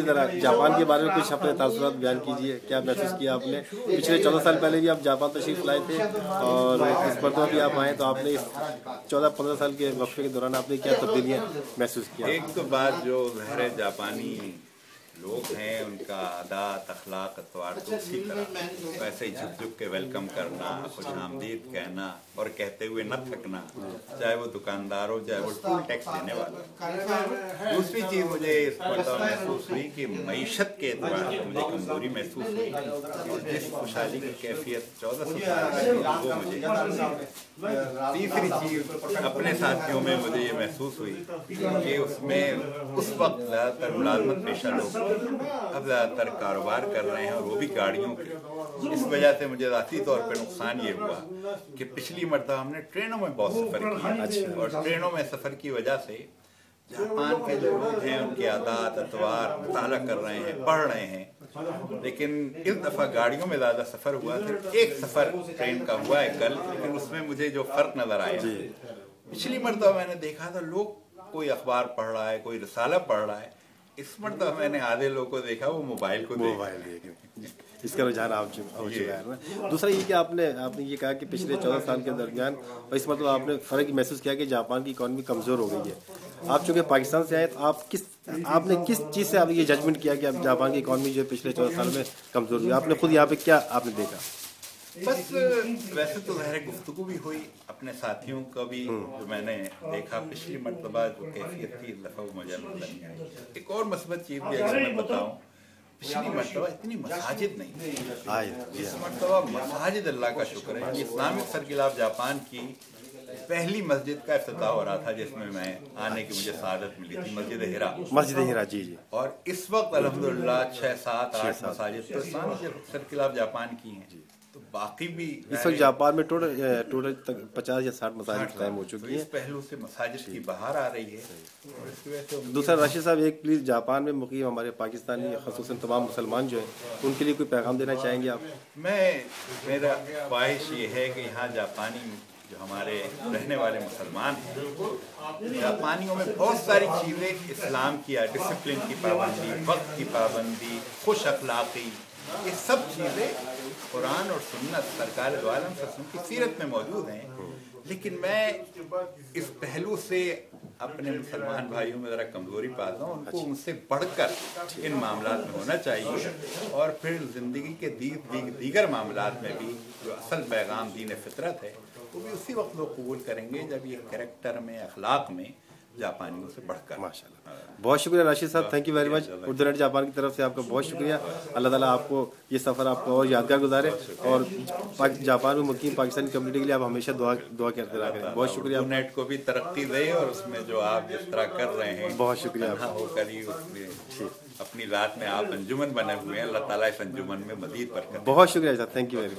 ज़रा जापान के बारे में कुछ अपने तासुरात बयान कीजिए, क्या महसूस किया आपने? पिछले 14 साल पहले भी आप जापान तशरीफ लाए थे और इस मरतबा भी आप आए, तो आपने इस 14-15 साल के वक्फे के दौरान आपने क्या तब्दीलियाँ महसूस किया? एक तो बात जो ज़ाहिर जापानी लोग हैं उनका आदात अखलाक अतवार तो उसी तरह वैसे ही झुक झुक के वेलकम करना, खुश आमदीद कहना और कहते हुए न थकना, चाहे वो दुकानदार हो चाहे वो टोल टैक्स देने वाला। दूसरी चीज़ मुझे इस पर महसूस हुई कि मईशत के एतबार से मुझे कमजोरी महसूस हुई और जिस खुशहाली की कैफियत 1400 साल पहले वो मुझे। तीसरी चीज़ अपने साथियों में मुझे ये महसूस हुई कि उसमें उस वक्त ज़्यादातर मुलाजमत पेशा लोग अब ज़्यादातर कारोबार कर रहे हैं और वो भी गाड़ियों के। इस वजह से मुझे ज़ाती तौर पे नुकसान ये हुआ कि पिछली मरतबा हमने ट्रेनों में बहुत सफ़र किया और ट्रेनों में सफ़र की वजह से जापान के जो लोग हैं उनके आदात अतवार मुताला कर रहे हैं, पढ़ रहे हैं। लेकिन इस दफ़ा गाड़ियों में ज़्यादा सफ़र हुआ, सिर्फ एक सफ़र ट्रेन का हुआ है कल, लेकिन उसमें मुझे जो फ़र्क नज़र आया, पिछली मरतबा मैंने देखा था लोग कोई अखबार पढ़ रहा है, कोई रिसाला पढ़ रहा है, इस मरतबा मैंने आधे लोगों को देखा वो मोबाइल को इसका रुझान हो चुका है ना। दूसरा ये कि आपने ये कहा कि पिछले 14 साल के दरमियान और इस मतलब आपने फ़र्क महसूस किया कि जापान की इकॉनमी कमज़ोर हो गई है। आप चूँकि पाकिस्तान से आए तो आपने किस चीज़ से आप ये जजमेंट किया कि अब जापान की इकॉनमी जो पिछले 14 साल में कमज़ोर हुई? आपने खुद यहाँ पे क्या आपने देखा? बस वैसे तो ज़ाहिर गुफ्तगू भी हुई, अपने साथियों का भी जो मैंने देखा पिछली मरतबा जो कैफियत थी इस दफ़ा वो मुझे नजर नहीं आई। एक और मस्बत चीज़ भी अगर मैं बताऊँ, पिछली मरतबा इतनी मसाजिद नहीं थी, इस मरतबा मसाजिद अल्लाह का शुक्र है। इस्लामिक सर्किल ऑफ जापान की पहली मस्जिद का इफ्तिताह हो रहा था जिसमें मैं आने की मुझे सआदत मिली थी, मस्जिद हिरा। जी। और इस वक्त अल्हम्दुलिल्लाह 6-7-8 मसाजिद तो इस्लामिक सर्किल ऑफ जापान की हैं। तो बाकी भी इस वक्त जापान में टोटल 50 या 60 मसाजिद कायम हो चुकी हैं। इस पहलू से मसाजिद की बाहर आ रही है और इसकी वजह से। दूसरा राशिद साहब, एक प्लीज़ जापान में मुकीम हमारे पाकिस्तानी ख़ुसूसन तमाम मुसलमान जो हैं उनके लिए कोई पैगाम देना चाहेंगे आप? मेरा ख्वाहिश ये है कि यहाँ जापानी जो हमारे रहने वाले मुसलमान हैं, जापानियों में बहुत सारी चीज़ें इस्लाम की, डिसिप्लिन की पाबंदी, वक्त की पाबंदी, खुश अखलाक़ी, ये सब चीज़ें कुरान और सुन्नत सरकार दो आलम की सीरत में मौजूद हैं। लेकिन मैं इस पहलू से अपने मुसलमान भाइयों में ज़रा कमज़ोरी पाता हूँ, उनको उनसे बढ़कर इन मामलात में होना चाहिए और फिर ज़िंदगी के दीगर मामलात में भी जो असल पैगाम दीन फितरत है वो भी उसी वक्त लोग कबूल करेंगे जब ये कैरेक्टर में, अखलाक में जापानियों से बढ़कर। माशाल्लाह, बहुत शुक्रिया राशिद साहब, thank you very much. Urdu net Japan की तरफ से आपका बहुत शुक्रिया। अल्लाह ताला आपको ये सफ़र आपको और यादगार गुजारे और जापान में मुकीम पाकिस्तानी कम्युनिटी के लिए आप हमेशा दुआ करते रहा करें। बहुत शुक्रिया। उर्दू नेट को भी तरक्की दे और उसमें जो आप जिस तरह कर रहे हैं, बहुत शुक्रिया होकर ही उसमें अपनी रात में आप अंजुमन बने हुए हैं। अल्लाह ताला इस अंजुमन में मज़ीद बरकत। बहुत शुक्रिया, थैंक यू वेरी मच।